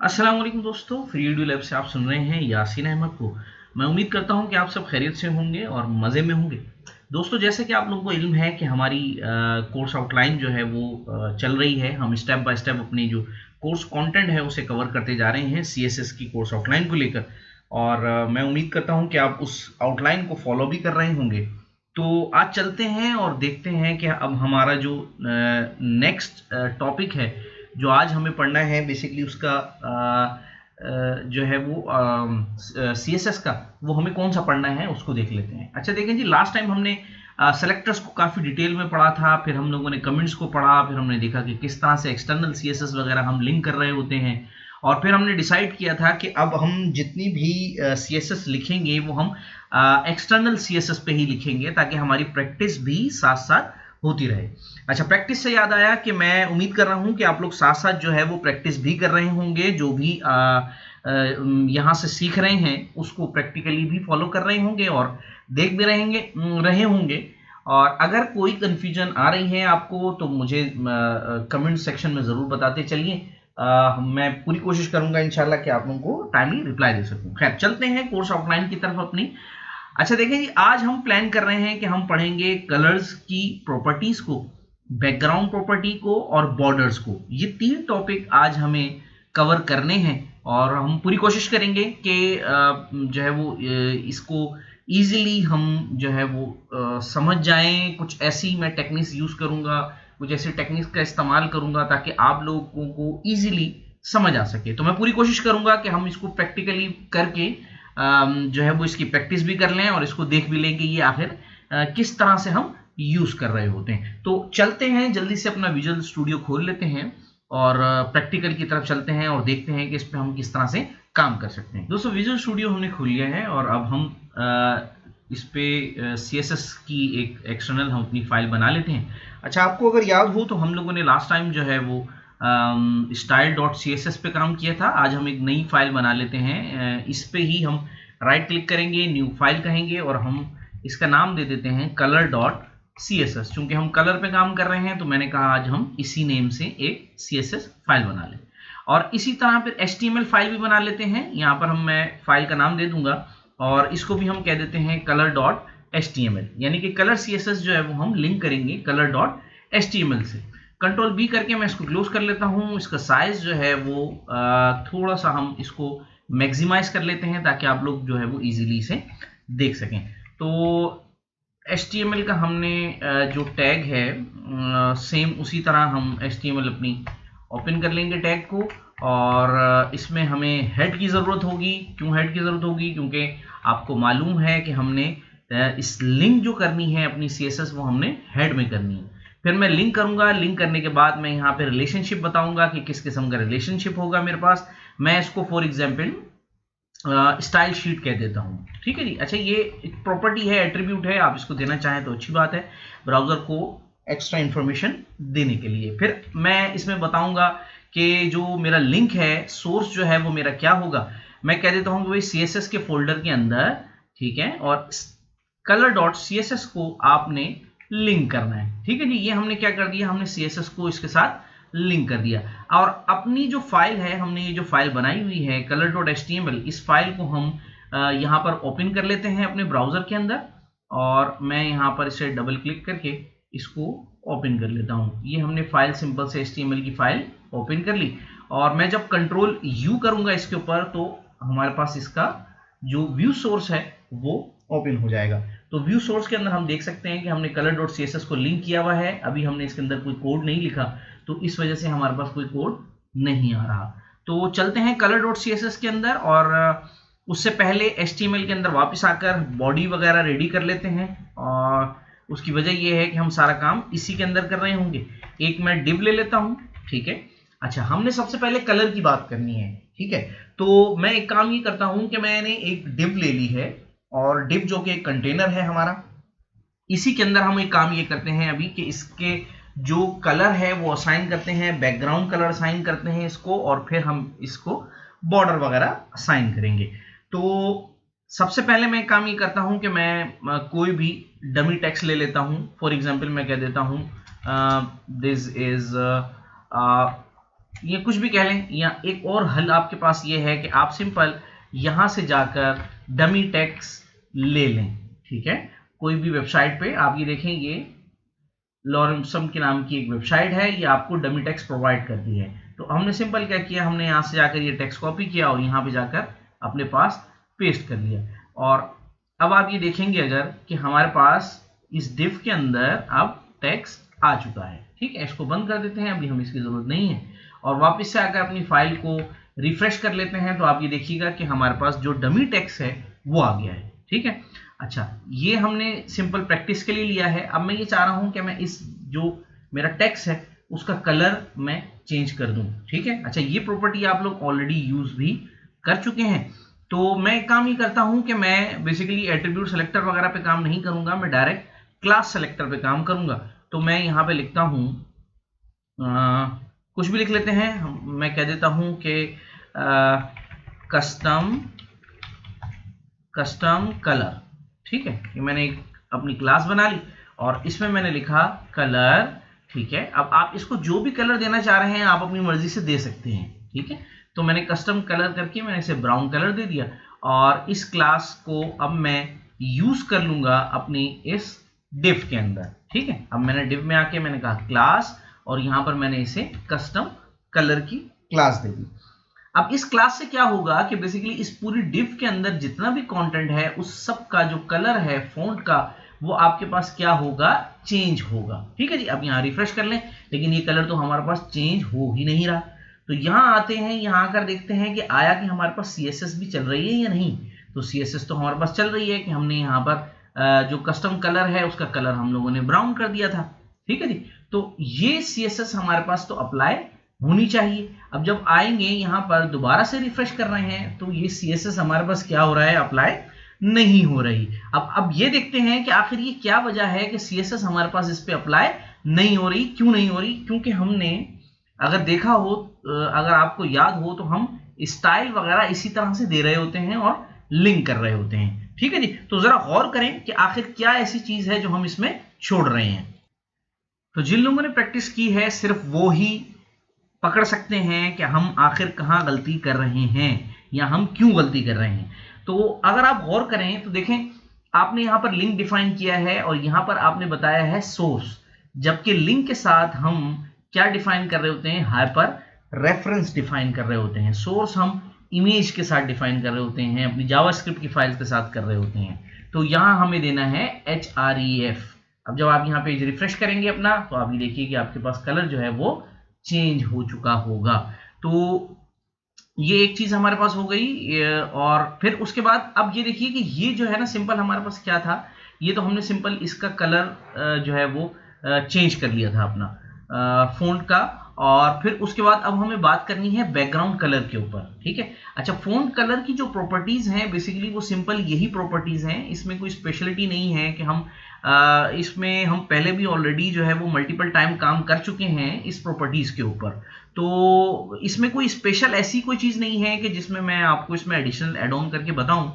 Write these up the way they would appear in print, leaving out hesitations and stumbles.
अस्सलाम वालेकुम दोस्तों, फ्री वीडियो लैब से आप सुन रहे हैं यासीन अहमद को। मैं उम्मीद करता हूं कि आप सब खैरियत से होंगे और मज़े में होंगे। दोस्तों, जैसे कि आप लोगों को इल्म है कि हमारी कोर्स आउटलाइन जो है वो चल रही है। हम स्टेप बाय स्टेप अपनी जो कोर्स कंटेंट है उसे कवर करते जा रहे हैं सीएसएस की कोर्स आउटलाइन को लेकर। और मैं उम्मीद करता हूं कि आप उस आउटलाइन को फॉलो भी कर रहे होंगे। तो आज चलते हैं और देखते हैं कि अब हमारा जो नेक्स्ट टॉपिक है जो आज हमें पढ़ना है, बेसिकली उसका जो है वो सी एस एस का, वो हमें कौन सा पढ़ना है उसको देख लेते हैं। अच्छा देखें जी, लास्ट टाइम हमने सेलेक्टर्स को काफ़ी डिटेल में पढ़ा था, फिर हम लोगों ने कमेंट्स को पढ़ा, फिर हमने देखा कि किस तरह से एक्सटर्नल सी एस एस वगैरह हम लिंक कर रहे होते हैं। और फिर हमने डिसाइड किया था कि अब हम जितनी भी सी एस एस लिखेंगे वो हम एक्सटर्नल सी एस एस पे ही लिखेंगे, ताकि हमारी प्रैक्टिस भी साथ साथ होती रहे। अच्छा, प्रैक्टिस से याद आया कि मैं उम्मीद कर रहा हूं कि आप लोग साथ साथ जो है वो प्रैक्टिस भी कर रहे होंगे। जो भी यहाँ से सीख रहे हैं उसको प्रैक्टिकली भी फॉलो कर रहे होंगे और देख भी रहे होंगे। और अगर कोई कंफ्यूजन आ रही है आपको तो मुझे कमेंट सेक्शन में ज़रूर बताते चलिए। मैं पूरी कोशिश करूंगा इंशाल्लाह कि आप लोगों को टाइमली रिप्लाई दे सकूं। खैर, चलते हैं कोर्स आउटलाइन की तरफ अपनी। अच्छा देखें जी, आज हम प्लान कर रहे हैं कि हम पढ़ेंगे कलर्स की प्रॉपर्टीज को, बैकग्राउंड प्रॉपर्टी को और बॉर्डर्स को। ये तीन टॉपिक आज हमें कवर करने हैं और हम पूरी कोशिश करेंगे कि जो है वो इसको इजीली हम जो है वो समझ जाएं। कुछ ऐसी मैं टेक्निक्स यूज करूंगा, कुछ ऐसी टेक्निक्स का इस्तेमाल करूंगा ताकि आप लोगों को इजीली समझ आ सके। तो मैं पूरी कोशिश करूंगा कि हम इसको प्रैक्टिकली करके जो है वो इसकी प्रैक्टिस भी कर लें और इसको देख भी लें कि ये आखिर किस तरह से हम यूज कर रहे होते हैं। तो चलते हैं, जल्दी से अपना विजुअल स्टूडियो खोल लेते हैं और प्रैक्टिकल की तरफ चलते हैं और देखते हैं कि इस पर हम किस तरह से काम कर सकते हैं। दोस्तों, विजुअल स्टूडियो हमने खोल लिया है और अब हम इस पे सी एस एस की एक एक्सटर्नल हम अपनी फाइल बना लेते हैं। अच्छा, आपको अगर याद हो तो हम लोगों ने लास्ट टाइम जो है वो style dot C S S पे काम किया था। आज हम एक नई फाइल बना लेते हैं। इस पे ही हम राइट क्लिक करेंगे, न्यू फाइल कहेंगे और हम इसका नाम दे देते हैं colour dot C S S. चूंकि हम कलर पे काम कर रहे हैं तो मैंने कहा आज हम इसी नेम से एक सी एस एस फाइल बना लें। और इसी तरह फिर H T M L file भी बना लेते हैं। यहाँ पर मैं फाइल का नाम दे दूंगा और इसको भी हम कह देते हैं colour dot H T M L, यानी कि कलर सी एस एस जो है वो हम लिंक करेंगे colour dot H T M L से। कंट्रोल बी करके मैं इसको क्लोज कर लेता हूँ। इसका साइज जो है वो थोड़ा सा हम इसको मैक्सिमाइज कर लेते हैं ताकि आप लोग जो है वो इजीली इसे देख सकें। तो HTML का हमने जो टैग है सेम उसी तरह हम HTML अपनी ओपन कर लेंगे टैग को। और इसमें हमें हेड की ज़रूरत होगी। क्यों हेड की ज़रूरत होगी? क्योंकि आपको मालूम है कि हमने इस लिंक जो करनी है अपनी CSS वो हमने हेड में करनी है। फिर मैं लिंक करूंगा। लिंक करने के बाद मैं यहाँ पे रिलेशनशिप बताऊंगा कि किस किस्म का रिलेशनशिप होगा मेरे पास। मैं इसको फॉर एग्जाम्पल स्टाइल शीट कह देता हूँ। ठीक है जी। अच्छा, ये एक प्रॉपर्टी है, एट्रीब्यूट है, आप इसको देना चाहें तो अच्छी बात है ब्राउजर को एक्स्ट्रा इंफॉर्मेशन देने के लिए। फिर मैं इसमें बताऊंगा कि जो मेरा लिंक है, सोर्स जो है वो मेरा क्या होगा। मैं कह देता हूँ कि भाई CSS के फोल्डर के अंदर, ठीक है, और कलर डॉट CSS को आपने लिंक करना है। ठीक है जी। ये हमने क्या कर दिया, हमने CSS को इसके साथ लिंक कर दिया। और अपनी जो फाइल है, हमने ये जो फाइल बनाई हुई है colour dot H T M L, इस फाइल को हम यहाँ पर ओपन कर लेते हैं अपने ब्राउजर के अंदर। और मैं यहाँ पर इसे डबल क्लिक करके इसको ओपन कर लेता हूँ। ये हमने फाइल सिंपल से HTML की फाइल ओपन कर ली। और मैं जब कंट्रोल यू करूंगा इसके ऊपर तो हमारे पास इसका जो व्यू सोर्स है वो ओपन हो जाएगा। तो व्यू सोर्स के अंदर हम देख सकते हैं कि हमने colour dot C S S को लिंक किया हुआ है। अभी हमने इसके अंदर कोई कोड नहीं लिखा तो इस वजह से हमारे पास कोई कोड नहीं आ रहा। तो चलते हैं colour dot C S S के अंदर और उससे पहले HTML के अंदर वापस आकर बॉडी वगैरह रेडी कर लेते हैं। और उसकी वजह यह है कि हम सारा काम इसी के अंदर कर रहे होंगे। एक मैं डिव ले लेता हूं। ठीक है। अच्छा, हमने सबसे पहले कलर की बात करनी है। ठीक है। तो मैं एक काम ये करता हूं कि मैंने एक डिव ले ली है और डिव जो कि एक कंटेनर है हमारा, इसी के अंदर हम एक काम ये करते हैं अभी कि इसके जो कलर है वो असाइन करते हैं, बैकग्राउंड कलर असाइन करते हैं इसको, और फिर हम इसको बॉर्डर वगैरह असाइन करेंगे। तो सबसे पहले मैं काम ये करता हूं कि मैं कोई भी डमी टेक्स्ट ले लेता हूं। फॉर एग्जांपल मैं कह देता हूं दिस इज ये कुछ भी कह लें, या एक और हल आपके पास ये है कि आप सिंपल यहां से जाकर डमी टेक्स्ट ले लें। ठीक है, कोई भी वेबसाइट पे आप ये देखें, ये लॉरेंसम के नाम की एक वेबसाइट है, ये आपको डमी टेक्स्ट प्रोवाइड करती है। तो हमने सिंपल क्या किया, हमने यहाँ से जाकर ये टेक्स्ट कॉपी किया और यहाँ पे जाकर अपने पास पेस्ट कर लिया। और अब आप ये देखेंगे अगर कि हमारे पास इस डिव के अंदर अब टेक्स्ट आ चुका है। ठीक है, इसको बंद कर देते हैं, अभी हमें इसकी जरूरत नहीं है, और वापस से आकर अपनी फाइल को रिफ्रेश कर लेते हैं। तो आप ये देखिएगा कि हमारे पास जो डमी टेक्स्ट है वो आ गया है। ठीक है, अच्छा, ये हमने सिंपल प्रैक्टिस के लिए लिया है। अब मैं ये चाह रहा हूं कि मैं इस जो मेरा टेक्स्ट है उसका कलर मैं चेंज कर दूं। ठीक है, अच्छा, ये प्रॉपर्टी आप लोग ऑलरेडी यूज भी कर चुके हैं। तो मैं एक काम ये करता हूं कि मैं बेसिकली एट्रीब्यूट सेलेक्टर वगैरह पे काम नहीं करूंगा, मैं डायरेक्ट क्लास सेलेक्टर पे काम करूंगा। तो मैं यहां पे लिखता हूं, कुछ भी लिख लेते हैं, मैं कह देता हूं कि कस्टम कलर। ठीक है, कि मैंने एक अपनी क्लास बना ली और इसमें मैंने लिखा कलर। ठीक है, अब आप इसको जो भी कलर देना चाह रहे हैं आप अपनी मर्जी से दे सकते हैं। ठीक है, तो मैंने कस्टम कलर करके मैंने इसे ब्राउन कलर दे दिया, और इस क्लास को अब मैं यूज कर लूंगा अपनी इस डिव के अंदर। ठीक है, अब मैंने डिव में आके मैंने कहा क्लास, और यहां पर मैंने इसे कस्टम कलर की क्लास दे दी। अब इस क्लास से क्या होगा कि बेसिकली इस पूरी डिव के अंदर जितना भी कंटेंट है उस सब का जो कलर है फॉन्ट का, वो आपके पास क्या होगा, चेंज होगा। ठीक है जी, अब यहां रिफ्रेश कर लें, लेकिन ये कलर तो हमारे पास चेंज हो ही नहीं रहा। तो यहां आते हैं, यहां आकर देखते हैं कि आया कि हमारे पास CSS भी चल रही है या नहीं। तो CSS तो हमारे पास चल रही है कि हमने यहाँ पर जो कस्टम कलर है उसका कलर हम लोगों ने ब्राउन कर दिया था। ठीक है जी, तो ये CSS हमारे पास तो अप्लाई होनी चाहिए। अब जब आएंगे यहां पर दोबारा से रिफ्रेश कर रहे हैं तो ये CSS हमारे पास क्या हो रहा है, अप्लाई नहीं हो रही। अब ये देखते हैं कि आखिर ये क्या वजह है कि CSS हमारे पास इस पे अप्लाई नहीं हो रही। क्यों नहीं हो रही? क्योंकि हमने अगर देखा हो, अगर आपको याद हो, तो हम स्टाइल वगैरह इसी तरह से दे रहे होते हैं और लिंक कर रहे होते हैं। ठीक है जी, तो जरा गौर करें कि आखिर क्या ऐसी चीज है जो हम इसमें छोड़ रहे हैं। तो जिन लोगों ने प्रैक्टिस की है सिर्फ वो ही पकड़ सकते हैं कि हम आखिर कहां गलती कर रहे हैं या हम क्यों गलती कर रहे हैं। तो अगर आप गौर करें तो देखें, आपने यहां पर लिंक डिफाइन किया है और यहां पर आपने बताया है सोर्स, जबकि लिंक के साथ हम क्या डिफाइन कर रहे होते हैं, हाइपर रेफरेंस डिफाइन कर रहे होते हैं। सोर्स हम इमेज के साथ डिफाइन कर रहे होते हैं, अपनी जावास्क्रिप्ट की फाइल्स के साथ कर रहे होते हैं। तो यहां हमें देना है href। अब जब आप यहां पेज रिफ्रेश करेंगे अपना, तो आप ये देखिए कि आपके पास कलर जो है वो चेंज हो चुका होगा। तो ये एक चीज हमारे पास हो गई। और फिर उसके बाद अब ये देखिए कि ये जो है ना, सिंपल हमारे पास क्या था, ये तो हमने सिंपल इसका कलर जो है वो चेंज कर लिया था अपना फ़ॉन्ट का। और फिर उसके बाद अब हमें बात करनी है बैकग्राउंड कलर के ऊपर। ठीक है, अच्छा, फ़ॉन्ट कलर की जो प्रॉपर्टीज हैं बेसिकली वो सिंपल यही प्रॉपर्टीज हैं, इसमें कोई स्पेशलिटी नहीं है कि हम इसमें हम पहले भी ऑलरेडी जो है वो मल्टीपल टाइम काम कर चुके हैं इस प्रॉपर्टीज के ऊपर। तो इसमें कोई स्पेशल ऐसी कोई चीज नहीं है कि जिसमें मैं आपको इसमें एडिशनल एड ऑन करके बताऊं।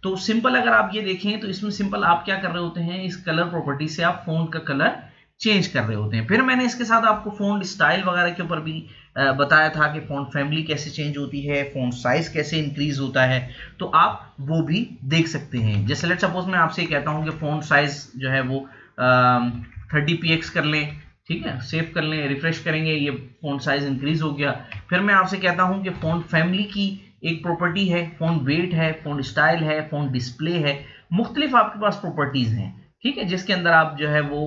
तो सिंपल अगर आप ये देखें तो इसमें सिंपल आप क्या कर रहे होते हैं, इस कलर प्रॉपर्टी से आप फ़ॉन्ट का कलर चेंज कर रहे होते हैं। फिर मैंने इसके साथ आपको फ़ॉन्ट स्टाइल वगैरह के ऊपर भी बताया था कि फ़ॉन्ट फैमिली कैसे चेंज होती है, फ़ॉन्ट साइज कैसे इंक्रीज होता है, तो आप वो भी देख सकते हैं। जैसे लेट सपोज मैं आपसे कहता हूं कि फ़ॉन्ट साइज जो है वो 30px कर लें। ठीक है, सेव कर लें, रिफ्रेश करेंगे, ये फ़ॉन्ट साइज इंक्रीज हो गया। फिर मैं आपसे कहता हूं कि फ़ॉन्ट फैमिली की एक प्रॉपर्टी है, फ़ॉन्ट वेट है, फ़ॉन्ट स्टाइल है, फ़ॉन्ट डिस्प्ले है, मुख्तलिफ आपके पास प्रॉपर्टीज हैं। ठीक है, जिसके अंदर आप जो है वो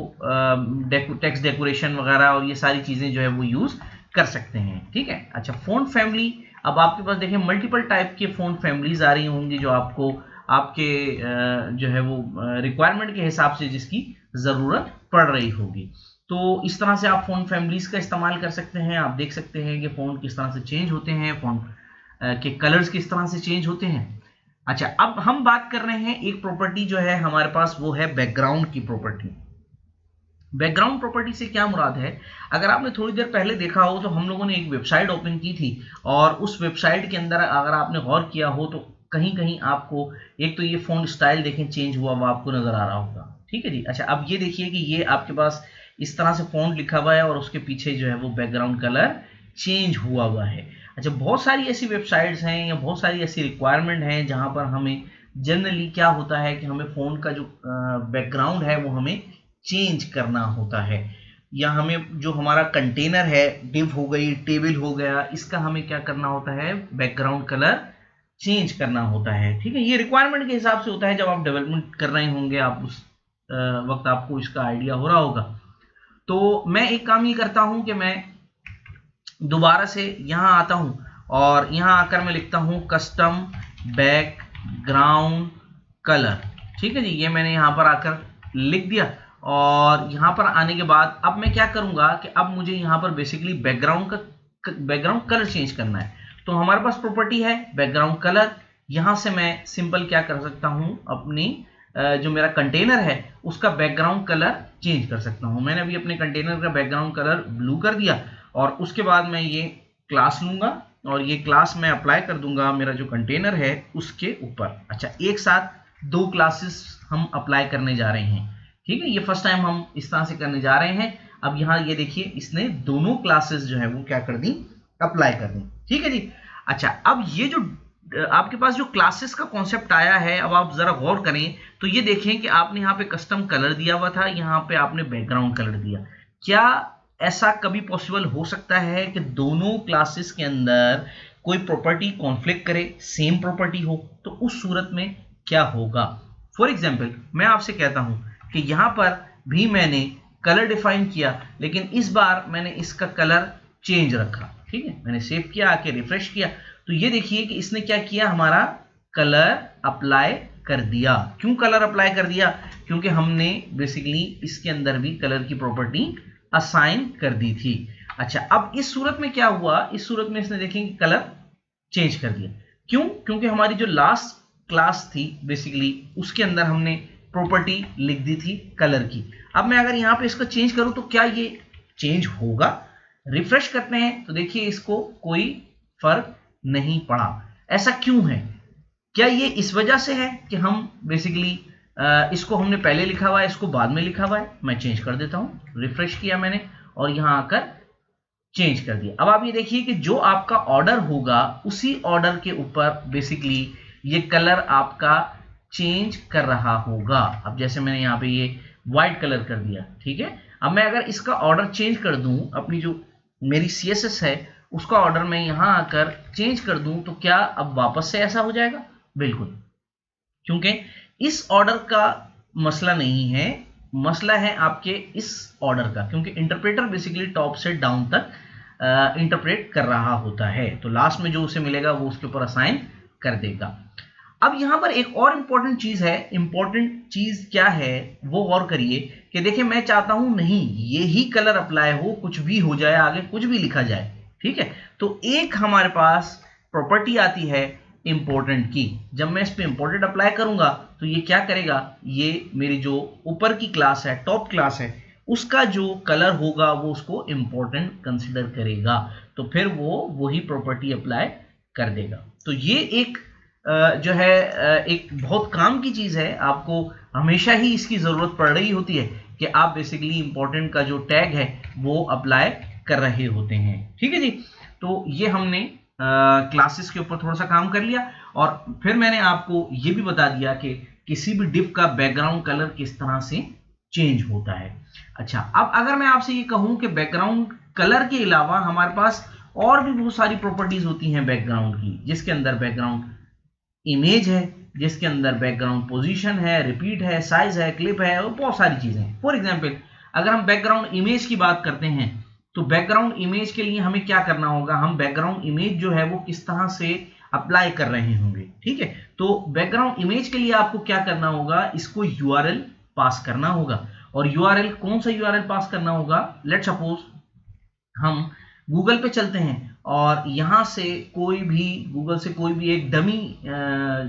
टेक्स्ट डेकोरेशन वगैरह और ये सारी चीजें जो है वो यूज कर सकते हैं। ठीक है, अच्छा, फ़ॉन्ट फैमिली, अब आपके पास देखें मल्टीपल टाइप के फ़ॉन्ट फैमिलीज आ रही होंगी जो आपको आपके जो है वो रिक्वायरमेंट के हिसाब से जिसकी ज़रूरत पड़ रही होगी। तो इस तरह से आप फ़ॉन्ट फैमिलीज का इस्तेमाल कर सकते हैं। आप देख सकते हैं कि फ़ॉन्ट किस तरह से चेंज होते हैं, फ़ॉन्ट के कलर्स किस तरह से चेंज होते हैं। अच्छा, अब हम बात कर रहे हैं एक प्रॉपर्टी जो है हमारे पास, वो है बैकग्राउंड की प्रॉपर्टी। बैकग्राउंड प्रॉपर्टी से क्या मुराद है, अगर आपने थोड़ी देर पहले देखा हो तो हम लोगों ने एक वेबसाइट ओपन की थी और उस वेबसाइट के अंदर अगर आपने गौर किया हो तो कहीं कहीं आपको एक तो ये फ़ॉन्ट स्टाइल देखें चेंज हुआ वो आपको नजर आ रहा होगा। ठीक है जी, अच्छा, अब ये देखिए कि ये आपके पास इस तरह से फ़ॉन्ट लिखा हुआ है और उसके पीछे जो है वो बैकग्राउंड कलर चेंज हुआ हुआ है। अच्छा, बहुत सारी ऐसी वेबसाइट्स हैं या बहुत सारी ऐसी रिक्वायरमेंट हैं जहां पर हमें जनरली क्या होता है कि हमें फ़ोन का जो बैकग्राउंड है वो हमें चेंज करना होता है, या हमें जो हमारा कंटेनर है, डिव हो गई, टेबल हो गया, इसका हमें क्या करना होता है, बैकग्राउंड कलर चेंज करना होता है। ठीक है, ये रिक्वायरमेंट के हिसाब से होता है। जब आप डेवलपमेंट कर रहे होंगे, आप उस वक्त आपको इसका आइडिया हो रहा होगा। तो मैं एक काम ये करता हूं कि मैं दोबारा से यहां आता हूं और यहां आकर मैं लिखता हूं कस्टम बैकग्राउंड कलर। ठीक है जी, ये मैंने यहां पर आकर लिख दिया। और यहां पर आने के बाद अब मैं क्या करूंगा कि अब मुझे यहां पर बेसिकली बैकग्राउंड कलर चेंज करना है। तो हमारे पास प्रॉपर्टी है बैकग्राउंड कलर। यहां से मैं सिंपल क्या कर सकता हूं, अपनी जो मेरा कंटेनर है उसका बैकग्राउंड कलर चेंज कर सकता हूं। मैंने अभी अपने कंटेनर का बैकग्राउंड कलर ब्लू कर दिया और उसके बाद मैं ये क्लास लूंगा और ये क्लास मैं अप्लाई कर दूंगा मेरा जो कंटेनर है उसके ऊपर। अच्छा, एक साथ दो क्लासेस हम अप्लाई करने जा रहे हैं। ठीक है, ये फर्स्ट टाइम हम इस तरह से करने जा रहे हैं। अब यहाँ ये देखिए, इसने दोनों क्लासेस जो है वो क्या कर दी, अप्लाई कर दी। ठीक है जी। अच्छा, अब ये जो आपके पास जो क्लासेस का कॉन्सेप्ट आया है, अब आप जरा गौर करें तो ये देखें कि आपने यहाँ पे कस्टम कलर दिया हुआ था, यहाँ पे आपने बैकग्राउंड कलर दिया। क्या ऐसा कभी पॉसिबल हो सकता है कि दोनों क्लासेस के अंदर कोई प्रॉपर्टी कॉन्फ्लिक्ट करे, सेम प्रॉपर्टी हो? तो उस सूरत में क्या होगा? फॉर एग्जाम्पल मैं आपसे कहता हूं कि यहां पर भी मैंने कलर डिफाइन किया, लेकिन इस बार मैंने इसका कलर चेंज रखा। ठीक है, मैंने सेव किया, आके रिफ्रेश किया, तो ये देखिए कि इसने क्या किया, हमारा कलर अप्लाई कर दिया। क्यों कलर अप्लाई कर दिया? क्योंकि हमने बेसिकली इसके अंदर भी कलर की प्रॉपर्टी असाइन कर दी थी। अच्छा, अब इस सूरत में क्या हुआ, इस सूरत में इसने देखें कि कलर चेंज कर दिया। क्यों? क्योंकि हमारी जो लास्ट क्लास थी बेसिकली उसके अंदर हमने प्रॉपर्टी लिख दी थी कलर की। अब मैं अगर यहां पे इसको चेंज करूं तो क्या ये चेंज होगा? रिफ्रेश करते हैं तो देखिए इसको कोई फर्क नहीं पड़ा। ऐसा क्यों है? क्या ये इस वजह से है कि हम बेसिकली इसको हमने पहले लिखा हुआ है, इसको बाद में लिखा हुआ है? मैं चेंज कर देता हूं, रिफ्रेश किया मैंने और यहां आकर चेंज कर दिया। अब आप ये देखिए कि जो आपका ऑर्डर होगा उसी ऑर्डर के ऊपर बेसिकली ये कलर आपका चेंज कर रहा होगा। अब जैसे मैंने यहाँ पे ये व्हाइट कलर कर दिया, ठीक है। अब मैं अगर इसका ऑर्डर चेंज कर दूं, अपनी जो मेरी CSS है उसका ऑर्डर मैं यहां आकर चेंज कर दूं, तो क्या अब वापस से ऐसा हो जाएगा? बिल्कुल, क्योंकि इस ऑर्डर का मसला नहीं है, मसला है आपके इस ऑर्डर का, क्योंकि इंटरप्रेटर बेसिकली टॉप से डाउन तक इंटरप्रेट कर रहा होता है, तो लास्ट में जो उसे मिलेगा वो उसके ऊपर असाइन कर देगा। अब यहां पर एक और इंपॉर्टेंट चीज है। इंपॉर्टेंट चीज क्या है वो गौर करिए कि देखिए मैं चाहता हूं नहीं ये ही कलर अप्लाई हो, कुछ भी हो जाए, आगे कुछ भी लिखा जाए, ठीक है। तो एक हमारे पास प्रॉपर्टी आती है इंपॉर्टेंट की। जब मैं इस पे इंपॉर्टेंट अप्लाई करूंगा तो ये क्या करेगा, ये मेरी जो ऊपर की क्लास है, टॉप क्लास है, उसका जो कलर होगा वो उसको इंपॉर्टेंट कंसिडर करेगा, तो फिर वो वही प्रॉपर्टी अप्लाई कर देगा। तो ये एक जो है एक बहुत काम की चीज है। आपको हमेशा ही इसकी जरूरत पड़ रही होती है कि आप बेसिकली इंपॉर्टेंट का जो टैग है वो अप्लाई कर रहे होते हैं, ठीक है जी। तो ये हमने क्लासेस के ऊपर थोड़ा सा काम कर लिया और फिर मैंने आपको ये भी बता दिया कि किसी भी डिव का बैकग्राउंड कलर किस तरह से चेंज होता है। अच्छा, अब अगर मैं आपसे ये कहूं कि बैकग्राउंड कलर के अलावा हमारे पास और भी बहुत सारी प्रॉपर्टीज होती हैं बैकग्राउंड की, जिसके अंदर बैकग्राउंड इमेज है, जिसके अंदर बैकग्राउंड पोजीशन है, रिपीट है, साइज है, क्लिप है और बहुत सारी चीजें हैं। फॉर एग्जांपल अगर हम बैकग्राउंड इमेज की बात करते हैं तो बैकग्राउंड इमेज के लिए हमें क्या करना होगा, हम बैकग्राउंड इमेज जो है वो किस तरह से अप्लाई कर रहे होंगे, ठीक है। तो बैकग्राउंड इमेज के लिए आपको क्या करना होगा, इसको URL पास करना होगा। और URL कौन सा URL पास करना होगा? लेट्स सपोज हम गूगल पे चलते हैं और यहां से गूगल से कोई भी एक डमी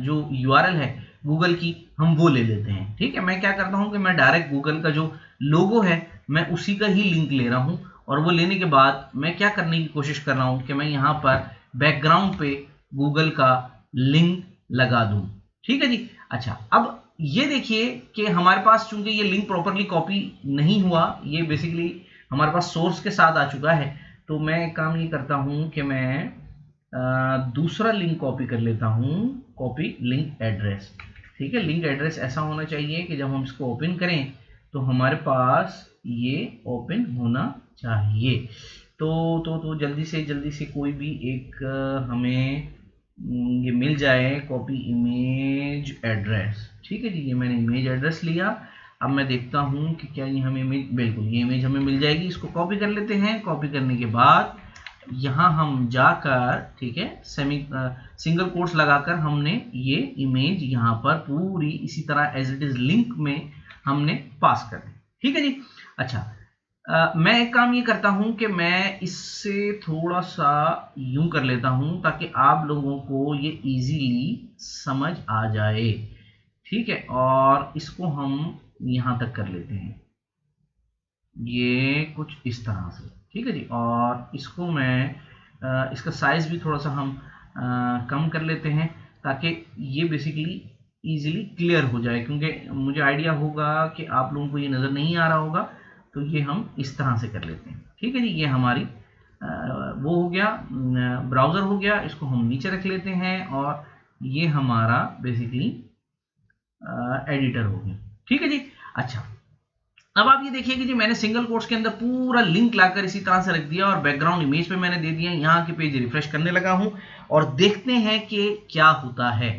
जो URL है गूगल की, हम वो ले लेते हैं, ठीक है। मैं क्या करता हूं कि मैं डायरेक्ट गूगल का जो लोगो है मैं उसी का ही लिंक ले रहा हूं और वो लेने के बाद मैं क्या करने की कोशिश कर रहा हूं कि मैं यहां पर बैकग्राउंड पे गूगल का लिंक लगा दूं, ठीक है जी। अच्छा, अब ये देखिए कि हमारे पास चूंकि ये लिंक प्रॉपरली कॉपी नहीं हुआ, ये बेसिकली हमारे पास सोर्स के साथ आ चुका है, तो तो मैं एक काम ये करता हूँ कि मैं दूसरा लिंक कॉपी कर लेता हूँ, कॉपी लिंक एड्रेस। ठीक है, लिंक एड्रेस ऐसा होना चाहिए कि जब हम इसको ओपन करें तो हमारे पास ये ओपन होना चाहिए। तो जल्दी से कोई भी एक हमें ये मिल जाए, कॉपी इमेज एड्रेस। ठीक है जी, ये मैंने इमेज एड्रेस लिया। अब मैं देखता हूँ कि क्या ये हमें इमेज, बिल्कुल ये इमेज हमें मिल जाएगी। इसको कॉपी कर लेते हैं। कॉपी करने के बाद यहाँ हम जाकर, ठीक है, सिंगल कोट्स लगाकर हमने ये इमेज यहाँ पर पूरी इसी तरह एज इट इज लिंक में हमने पास कर दी। ठीक है जी। अच्छा, मैं एक काम ये करता हूं कि मैं इससे थोड़ा सा यूं कर लेता हूं ताकि आप लोगों को ये इजीली समझ आ जाए। ठीक है, और इसको हम यहां तक कर लेते हैं, ये कुछ इस तरह से। ठीक है जी, और इसको मैं इसका साइज भी थोड़ा सा हम कम कर लेते हैं ताकि ये बेसिकली इजीली क्लियर हो जाए, क्योंकि मुझे आइडिया होगा कि आप लोगों को ये नज़र नहीं आ रहा होगा। तो ये हम इस तरह से कर लेते हैं। ठीक है जी, ये हमारी वो हो गया, ब्राउज़र हो गया। इसको हम नीचे रख लेते हैं और ये हमारा बेसिकली एडिटर हो गया। ठीक है जी। अच्छा, अब आप ये देखिए कि जी मैंने सिंगल कोट्स के अंदर पूरा लिंक लाकर इसी तरह से रख दिया और बैकग्राउंड इमेज पे मैंने दे दिया। यहाँ के पेज रिफ्रेश करने लगा हूं और देखते हैं कि क्या होता है।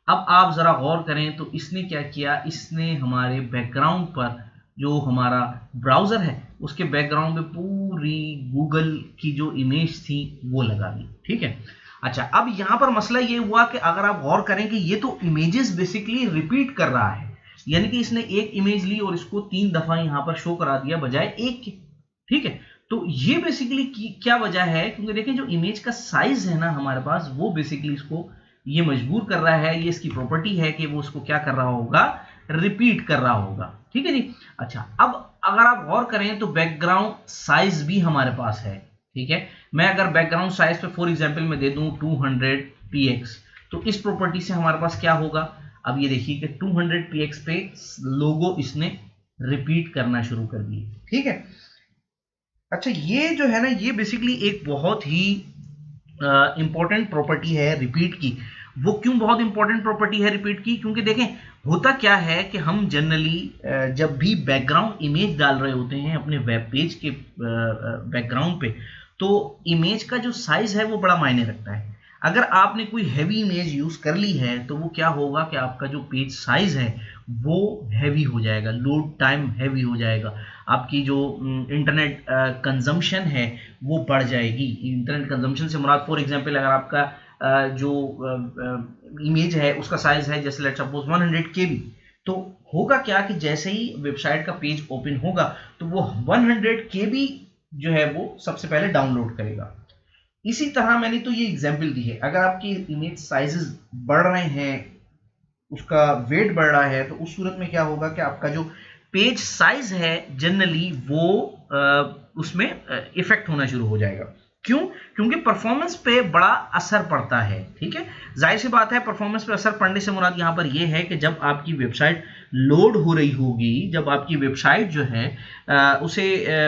अब आप जरा गौर करें तो इसने क्या किया, इसने हमारे बैकग्राउंड पर जो हमारा ब्राउजर है उसके बैकग्राउंड में पूरी गूगल की जो इमेज थी वो लगा दी। ठीक है। अच्छा, अब यहां पर मसला ये हुआ कि अगर आप गौर करें कि ये तो इमेजेस बेसिकली रिपीट कर रहा है, यानी कि इसने एक इमेज ली और इसको 3 दफा यहां पर शो करा दिया बजाय एक के। ठीक है, तो ये बेसिकली क्या वजह है, क्योंकि देखें जो इमेज का साइज है ना हमारे पास, वो बेसिकली इसको ये मजबूर कर रहा है, ये इसकी प्रॉपर्टी है कि वो उसको क्या कर रहा होगा, रिपीट कर रहा होगा। ठीक है जी। अच्छा, अब अगर आप गौर करें तो बैकग्राउंड साइज भी हमारे पास है। ठीक है, मैं अगर बैकग्राउंड साइज पे फॉर एग्जांपल में दे दूं 200px, तो इस प्रॉपर्टी से हमारे पास क्या होगा, अब ये देखिए कि 200px पे लोगो इसने रिपीट करना शुरू कर दिए। ठीक है। अच्छा, ये जो है ना, ये बेसिकली एक बहुत ही इंपॉर्टेंट प्रॉपर्टी है रिपीट की। वो क्यों बहुत इंपॉर्टेंट प्रॉपर्टी है रिपीट की, क्योंकि देखें होता क्या है कि हम जनरली जब भी बैकग्राउंड इमेज डाल रहे होते हैं अपने वेब पेज के बैकग्राउंड पे, तो इमेज का जो साइज है वो बड़ा मायने रखता है। अगर आपने कोई हैवी इमेज यूज कर ली है तो वो क्या होगा कि आपका जो पेज साइज है वो हैवी हो जाएगा, लोड टाइम हैवी हो जाएगा, आपकी जो इंटरनेट कंजम्पशन है वो बढ़ जाएगी। इंटरनेट कंजम्पशन से मुराद फॉर एग्जांपल अगर आपका जो इमेज है उसका साइज है जैसे लेट्स सपोज 100 KB, तो होगा क्या कि जैसे ही वेबसाइट का पेज ओपन होगा तो वो 100 KB जो है वो सबसे पहले डाउनलोड करेगा। इसी तरह मैंने तो ये एग्जांपल दी है, अगर आपकी इमेज साइजेस बढ़ रहे हैं, उसका वेट बढ़ रहा है, तो उस सूरत में क्या होगा कि आपका जो पेज साइज है जनरली वो उसमें इफेक्ट होना शुरू हो जाएगा। क्यों? क्योंकि परफॉर्मेंस पे बड़ा असर पड़ता है। ठीक है, जाहिर सी बात है, परफॉर्मेंस पे असर पड़ने से मुराद यहां पर यह है कि जब आपकी वेबसाइट लोड हो रही होगी, जब आपकी वेबसाइट जो है उसे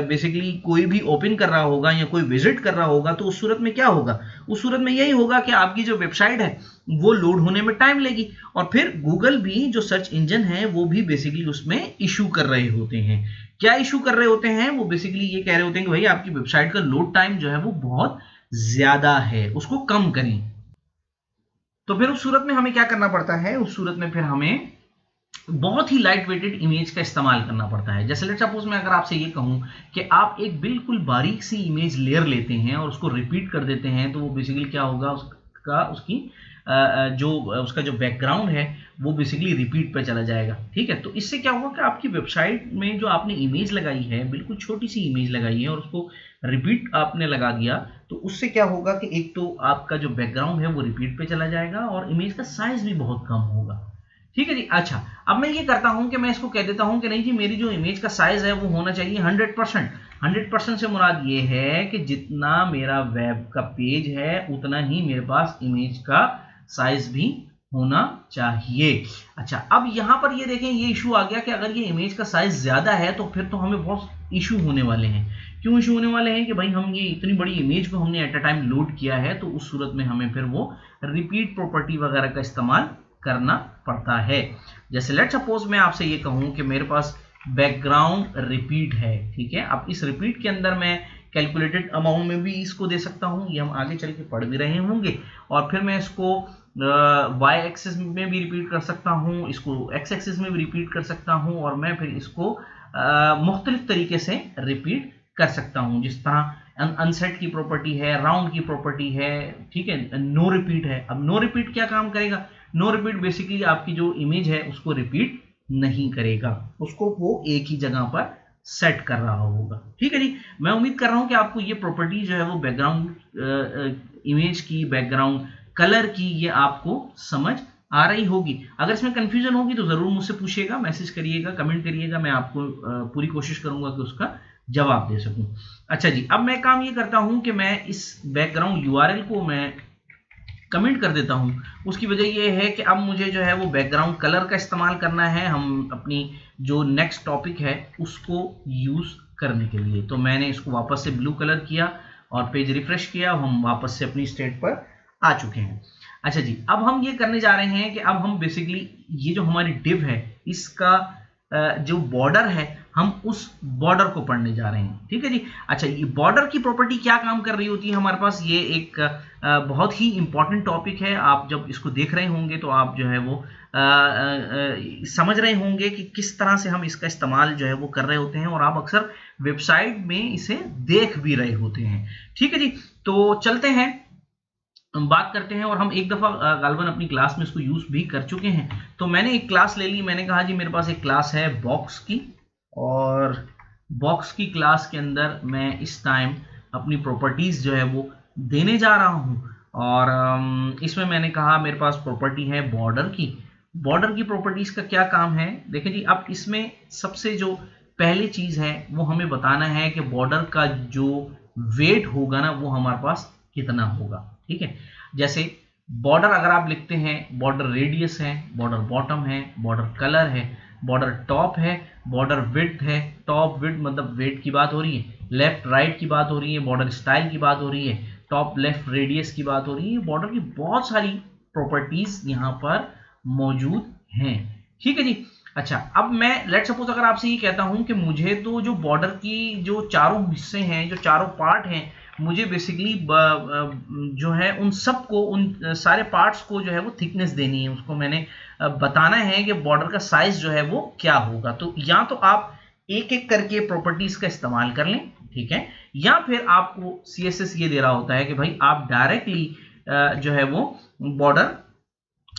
बेसिकली कोई भी ओपन कर रहा होगा या कोई विजिट कर रहा होगा, तो उस सूरत में क्या होगा, उस सूरत में यही होगा कि आपकी जो वेबसाइट है वो लोड होने में टाइम लेगी, और फिर गूगल भी जो सर्च इंजन है वो भी बेसिकली उसमें इशू कर रहे होते हैं। क्या इशू कर रहे होते हैं, वो बेसिकली ये कह रहे होते हैं कि भाई आपकी वेबसाइट का लोड टाइम जो है वो बहुत ज्यादा है, उसको कम करें। तो फिर उस सूरत में हमें क्या करना पड़ता है, उस सूरत में फिर हमें बहुत ही लाइट वेटेड इमेज का इस्तेमाल करना पड़ता है। जैसे लेट्स सपोज मैं अगर आपसे ये कहूं कि आप एक बिल्कुल बारीक सी इमेज लेयर लेते हैं और उसको रिपीट कर देते हैं, तो वो बेसिकली क्या होगा, उसका जो बैकग्राउंड है वो बेसिकली रिपीट पे चला जाएगा। ठीक है, तो इससे क्या होगा कि आपकी वेबसाइट में जो आपने इमेज लगाई है, बिल्कुल छोटी सी इमेज लगाई है और उसको रिपीट आपने लगा दिया, तो उससे क्या होगा कि एक तो आपका जो बैकग्राउंड है वो रिपीट पे चला जाएगा और इमेज का साइज भी बहुत कम होगा। ठीक है जी। अच्छा, अब मैं ये करता हूं कि मैं इसको कह देता हूं कि नहीं जी, मेरी जो इमेज का साइज है वो होना चाहिए 100%। 100% से मुराद ये है कि जितना मेरा वेब का पेज है उतना ही मेरे पास इमेज का साइज भी होना चाहिए। अच्छा, अब यहां पर ये देखें, ये इशू आ गया कि अगर ये इमेज का साइज ज्यादा है तो फिर तो हमें बहुत इशू होने वाले हैं। क्यों इशू होने वाले हैं कि भाई हम ये इतनी बड़ी इमेज को हमने एट अ टाइम लोड किया है, तो उस सूरत में हमें फिर वो रिपीट प्रॉपर्टी वगैरह का इस्तेमाल करना पड़ता है। जैसे लेट सपोज मैं आपसे ये कहूं कि मेरे पास बैकग्राउंड रिपीट है, ठीक है। अब इस रिपीट के अंदर मैं कैलकुलेटेड अमाउंट में भी इसको दे सकता हूं, ये हम आगे चल के पढ़ भी रहे होंगे, और फिर मैं इसको वाई एक्सिस में भी रिपीट कर सकता हूँ, इसको एक्स एक्सिस में भी रिपीट कर सकता हूँ, और मैं फिर इसको मुख्तलिफ तरीके से रिपीट कर सकता हूँ। जिस तरह अनसेट की प्रॉपर्टी है, राउंड की प्रॉपर्टी है, ठीक है, नो रिपीट है। अब नो रिपीट क्या काम करेगा? नो रिपीट बेसिकली आपकी जो इमेज है उसको रिपीट नहीं करेगा, उसको वो एक ही जगह पर सेट कर रहा होगा। ठीक है जी, मैं उम्मीद कर रहा हूं कि आपको ये प्रॉपर्टी जो है वो बैकग्राउंड इमेज की, बैकग्राउंड कलर की, ये आपको समझ आ रही होगी। अगर इसमें कंफ्यूजन होगी तो जरूर मुझसे पूछिएगा, मैसेज करिएगा, कमेंट करिएगा, मैं आपको पूरी कोशिश करूंगा कि उसका जवाब दे सकूं। अच्छा जी, अब मैं काम ये करता हूं कि मैं इस बैकग्राउंड यूआरएल को मैं कमेंट कर देता हूं। उसकी वजह यह है कि अब मुझे जो है वो बैकग्राउंड कलर का इस्तेमाल करना है, हम अपनी जो नेक्स्ट टॉपिक है उसको यूज करने के लिए। तो मैंने इसको वापस से ब्लू कलर किया और पेज रिफ्रेश किया, हम वापस से अपनी स्टेट पर आ चुके हैं। अच्छा जी, अब हम ये करने जा रहे हैं कि अब हम बेसिकली ये जो हमारी डिव है इसका जो बॉर्डर है, हम उस बॉर्डर को पढ़ने जा रहे हैं। ठीक है जी। अच्छा, ये बॉर्डर की प्रॉपर्टी क्या काम कर रही होती है हमारे पास, ये एक बहुत ही इंपॉर्टेंट टॉपिक है। आप जब इसको देख रहे होंगे तो आप जो है वो समझ रहे होंगे कि किस तरह से हम इसका इस्तेमाल जो है वो कर रहे होते हैं, और आप अक्सर वेबसाइट में इसे देख भी रहे होते हैं। ठीक है जी, तो चलते हैं, हम बात करते हैं। और हम एक दफ़ा गालबन अपनी क्लास में इसको यूज़ भी कर चुके हैं। तो मैंने एक क्लास ले ली, मैंने कहा जी मेरे पास एक क्लास है बॉक्स की, और बॉक्स की क्लास के अंदर मैं इस टाइम अपनी प्रॉपर्टीज़ जो है वो देने जा रहा हूँ। और इसमें मैंने कहा मेरे पास प्रॉपर्टी है बॉर्डर की। बॉर्डर की प्रॉपर्टीज़ का क्या काम है, देखें जी। अब इसमें सबसे जो पहली चीज़ है वो हमें बताना है कि बॉर्डर का जो वेट होगा ना वो हमारे पास कितना होगा। ठीक है, जैसे बॉर्डर अगर आप लिखते हैं, बॉर्डर रेडियस है, बॉर्डर बॉटम है, बॉर्डर कलर है, बॉर्डर टॉप है, बॉर्डर विड्थ है। टॉप विड्थ मतलब वेट की बात हो रही है, लेफ्ट राइट की बात हो रही है, बॉर्डर स्टाइल की बात हो रही है, टॉप लेफ्ट रेडियस की बात हो रही है। बॉर्डर की बहुत सारी प्रॉपर्टीज यहाँ पर मौजूद हैं। ठीक है जी। अच्छा, अब मैं लेट सपोज अगर आपसे ये कहता हूं कि मुझे तो जो बॉर्डर की जो चारों हिस्से हैं, जो चारों पार्ट हैं, मुझे बेसिकली जो है उन सबको, उन सारे पार्ट्स को जो है वो थिकनेस देनी है, उसको मैंने बताना है कि बॉर्डर का साइज जो है वो क्या होगा। तो या तो आप एक एक करके प्रॉपर्टीज का इस्तेमाल कर लें, ठीक है, या फिर आपको सीएसएस ये दे रहा होता है कि भाई आप डायरेक्टली जो है वो बॉर्डर,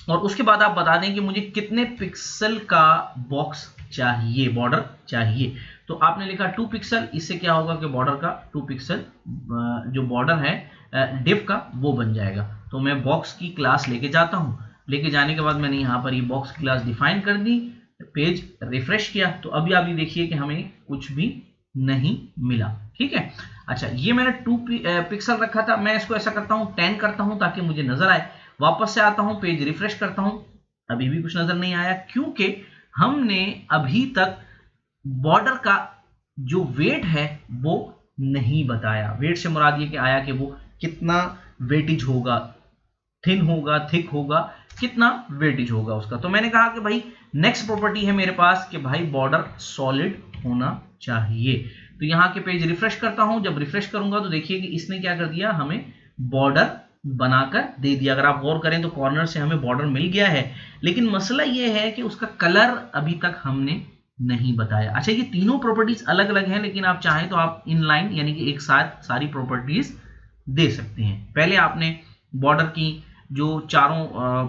और उसके बाद आप बता दें कि मुझे कितने पिक्सल का बॉक्स चाहिए, बॉर्डर चाहिए। तो आपने लिखा 2 पिक्सल, इससे क्या होगा कि बॉर्डर का 2 पिक्सल जो बॉर्डर है डिव का वो बन जाएगा। तो मैं बॉक्स की क्लास लेके जाता हूं, लेके जाने के बाद मैंने यहां पर ये बॉक्स की क्लास डिफाइन कर दी, पेज रिफ्रेश किया, तो अभी आप ये देखिए कि हमें कुछ भी नहीं मिला। ठीक है। अच्छा, ये मैंने 2 पिक्सल रखा था, मैं इसको ऐसा करता हूं 10 करता हूं ताकि मुझे नजर आए। वापस से आता हूं, पेज रिफ्रेश करता हूं, अभी भी कुछ नजर नहीं आया, क्योंकि हमने अभी तक बॉर्डर का जो वेट है वो नहीं बताया। वेट से मुराद ये कि आया कि वो कितना वेटेज होगा, थिन होगा, थिक होगा, कितना वेटेज होगा उसका। तो मैंने कहा कि भाई नेक्स्ट प्रॉपर्टी है मेरे पास कि भाई बॉर्डर सॉलिड होना चाहिए। तो यहां के पेज रिफ्रेश करता हूं, जब रिफ्रेश करूंगा तो देखिए कि इसने क्या कर दिया, हमें बॉर्डर बनाकर दे दिया। अगर आप गौर करें तो कॉर्नर से हमें बॉर्डर मिल गया है, लेकिन मसला यह है कि उसका कलर अभी तक हमने नहीं बताया। अच्छा, ये तीनों प्रॉपर्टीज अलग अलग हैं, लेकिन आप चाहें तो आप इनलाइन यानी कि एक साथ सारी प्रॉपर्टीज दे सकते हैं। पहले आपने बॉर्डर की जो चारों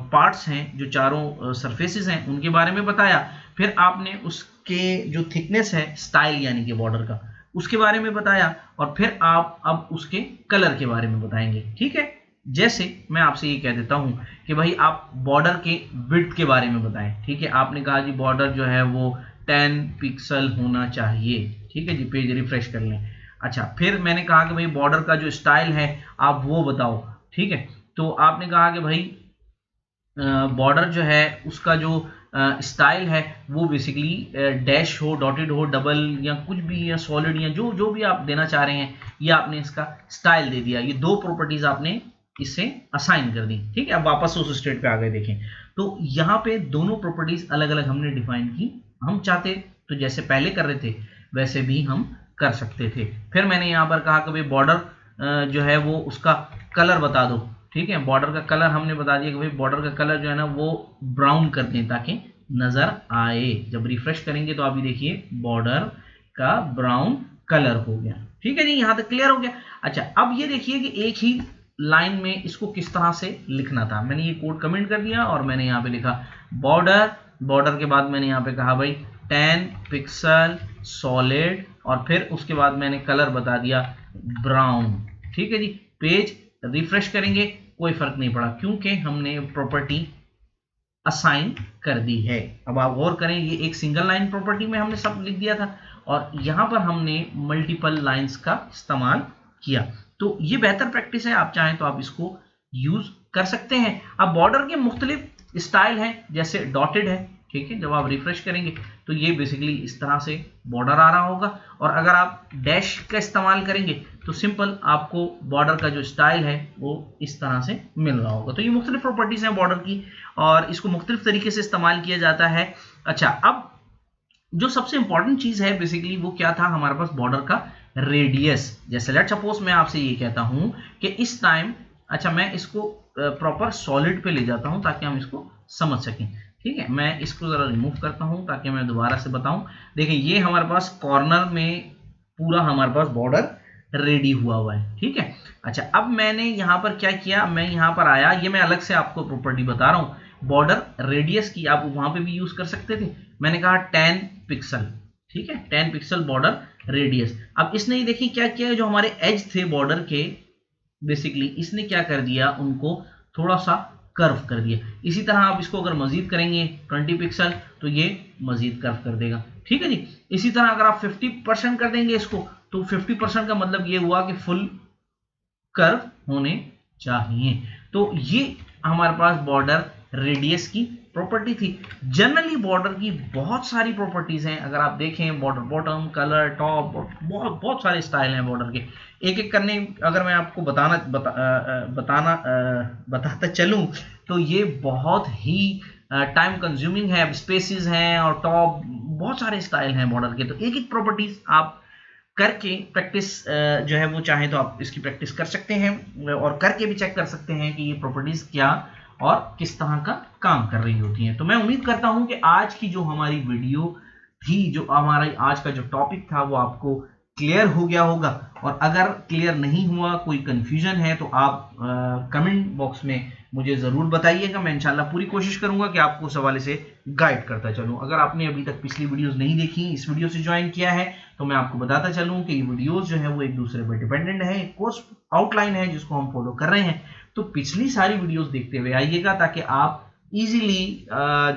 पार्ट्स हैं, जो चारों सरफेसेस हैं, उनके बारे में बताया। फिर आपने उसके जो थिकनेस है, स्टाइल यानी कि बॉर्डर का, उसके बारे में बताया, और फिर आप अब उसके कलर के बारे में बताएंगे। ठीक है, जैसे मैं आपसे ये कह देता हूं कि भाई आप बॉर्डर के विड्थ के बारे में बताएं। ठीक है, आपने कहा जी बॉर्डर जो है वो 10 पिक्सल होना चाहिए। ठीक है जी, पेज रिफ्रेश कर लें। अच्छा, फिर मैंने कहा कि भाई बॉर्डर का जो स्टाइल है आप वो बताओ। ठीक है, तो आपने कहा कि भाई बॉर्डर जो है उसका जो स्टाइल है वो बेसिकली डैश हो, डॉटेड हो, डबल या कुछ भी, या सॉलिड, या जो जो भी आप देना चाह रहे हैं, ये आपने इसका स्टाइल दे दिया। ये दो प्रॉपर्टीज आपने इससे असाइन कर दी। ठीक है, अब वापस उस स्टेट पे आ गए। देखें तो यहाँ पे दोनों प्रॉपर्टीज अलग अलग हमने डिफाइन की। हम चाहते तो जैसे पहले कर रहे थे वैसे भी हम कर सकते थे। फिर मैंने यहाँ पर कहा कि भाई बॉर्डर जो है वो उसका कलर बता दो। ठीक है, बॉर्डर का कलर हमने बता दिया कि भाई बॉर्डर का कलर जो है ना वो ब्राउन कर दें ताकि नजर आए। जब रिफ्रेश करेंगे तो अभी देखिए बॉर्डर का ब्राउन कलर हो गया। ठीक है जी, यहां तक क्लियर हो गया। अच्छा, अब ये देखिए कि एक ही लाइन में इसको किस तरह से लिखना था। मैंने ये कोड कमेंट कर दिया और मैंने यहाँ पे लिखा बॉर्डर, बॉर्डर के बाद मैंने यहाँ पे कहा भाई 10 पिक्सल सॉलिड, और फिर उसके बाद मैंने कलर बता दिया ब्राउन। ठीक है जी, पेज रिफ्रेश करेंगे कोई फर्क नहीं पड़ा क्योंकि हमने प्रॉपर्टी असाइन कर दी है। अब आप गौर करें, ये एक सिंगल लाइन प्रॉपर्टी में हमने सब लिख दिया था और यहां पर हमने मल्टीपल लाइंस का इस्तेमाल किया। तो ये बेहतर प्रैक्टिस है, आप चाहें तो आप इसको यूज कर सकते हैं। अब बॉर्डर के मुख्तलिफ स्टाइल हैं, जैसे डॉटेड है। ठीक है, जब आप रिफ्रेश करेंगे तो ये बेसिकली इस तरह से बॉर्डर आ रहा होगा, और अगर आप डैश का इस्तेमाल करेंगे तो सिंपल आपको बॉर्डर का जो स्टाइल है वो इस तरह से मिल रहा होगा। तो ये मुख्तलिफ प्रॉपर्टीज हैं बॉर्डर की और इसको मुख्तलिफ तरीके से इस्तेमाल किया जाता है। अच्छा, अब जो सबसे इंपॉर्टेंट चीज है बेसिकली वो क्या था हमारे पास, बॉर्डर का रेडियस। जैसे लेट सपोज मैं आपसे ये कहता हूं कि इस टाइम, अच्छा मैं इसको प्रॉपर सॉलिड पे ले जाता हूं ताकि हम इसको समझ सकें। ठीक है, मैं इसको जरा रिमूव करता हूं ताकि मैं दोबारा से बताऊं। देखिए ये हमारे पास कॉर्नर में पूरा हमारे पास बॉर्डर रेडी हुआ है। ठीक है, अच्छा अब मैंने यहां पर क्या किया, मैं यहां पर आया, ये मैं अलग से आपको प्रॉपर्टी बता रहा हूं। बॉर्डर रेडियस की आप वहां पे भी यूज कर सकते थे। मैंने कहा 10 पिक्सल। ठीक है, 10 पिक्सल बॉर्डर रेडियस। अब इसने ये देखिए क्या किया, जो हमारे एज थे बॉर्डर के, बेसिकली इसने क्या कर दिया, उनको थोड़ा सा कर्व कर दिया। इसी तरह आप इसको अगर मजीद करेंगे 20 पिक्सल तो ये मजीद कर्व कर देगा। ठीक है जी, इसी तरह अगर आप 50% कर देंगे इसको तो 50% का मतलब ये हुआ कि फुल कर्व होने चाहिए। तो ये हमारे पास बॉर्डर रेडियस की प्रॉपर्टी थी। जनरली बॉर्डर की बहुत सारी प्रॉपर्टीज हैं, अगर आप देखें बॉर्डर बॉटम, कलर, टॉप, बहुत बहुत सारे स्टाइल हैं बॉर्डर के। एक एक करने अगर मैं आपको बताता चलूं तो ये बहुत ही टाइम कंज्यूमिंग है। स्पेसिस हैं और टॉप, बहुत सारे स्टाइल हैं बॉर्डर के। तो एक एक प्रॉपर्टीज आप करके प्रैक्टिस जो है वो चाहे तो आप इसकी प्रैक्टिस कर सकते हैं और करके भी चेक कर सकते हैं कि ये प्रॉपर्टीज क्या और किस तरह का काम कर रही होती हैं। तो मैं उम्मीद करता हूं कि आज की जो हमारी वीडियो थी, जो हमारा आज का जो टॉपिक था वो आपको क्लियर हो गया होगा। और अगर क्लियर नहीं हुआ, कोई कंफ्यूजन है तो आप कमेंट बॉक्स में मुझे ज़रूर बताइएगा। मैं इंशाल्लाह पूरी कोशिश करूंगा कि आपको उस हवाले से गाइड करता चलूं। अगर आपने अभी तक पिछली वीडियोस नहीं देखी, इस वीडियो से ज्वाइन किया है, तो मैं आपको बताता चलूं कि ये वीडियोस जो है वो एक दूसरे पर डिपेंडेंट है। एक कोर्स आउटलाइन है जिसको हम फॉलो कर रहे हैं। तो पिछली सारी वीडियोस देखते हुए आइएगा ताकि आप इजीली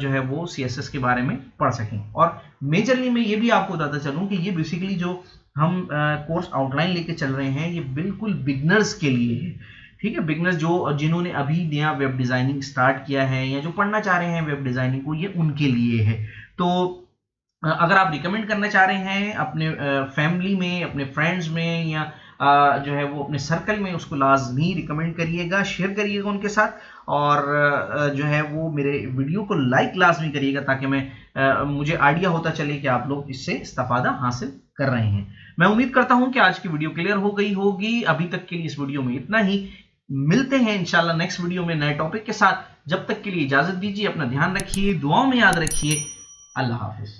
जो है वो CSS के बारे में पढ़ सकें। और मेजरली मैं ये भी आपको बताता चलूं कि ये बेसिकली जो हम कोर्स आउटलाइन लेके चल रहे हैं ये बिल्कुल बिगनर्स के लिए है। ठीक है, बिगनर्स जिन्होंने अभी नया वेब डिजाइनिंग स्टार्ट किया है या जो पढ़ना चाह रहे हैं वेब डिजाइनिंग को, ये उनके लिए है। तो अगर आप रिकमेंड करना चाह रहे हैं अपने फैमिली में, अपने फ्रेंड्स में, या जो है वो अपने सर्कल में, उसको लाजमी रिकमेंड करिएगा, शेयर करिएगा उनके साथ। और जो है वो मेरे वीडियो को लाइक लाजमी करिएगा ताकि मुझे आइडिया होता चले कि आप लोग इससे इस्तेफादा हासिल कर रहे हैं। मैं उम्मीद करता हूं कि आज की वीडियो क्लियर हो गई होगी। अभी तक के लिए इस वीडियो में इतना ही। मिलते हैं इंशाल्लाह नेक्स्ट वीडियो में नए टॉपिक के साथ। जब तक के लिए इजाजत दीजिए, अपना ध्यान रखिए, दुआओं में याद रखिए। अल्लाह हाफिज।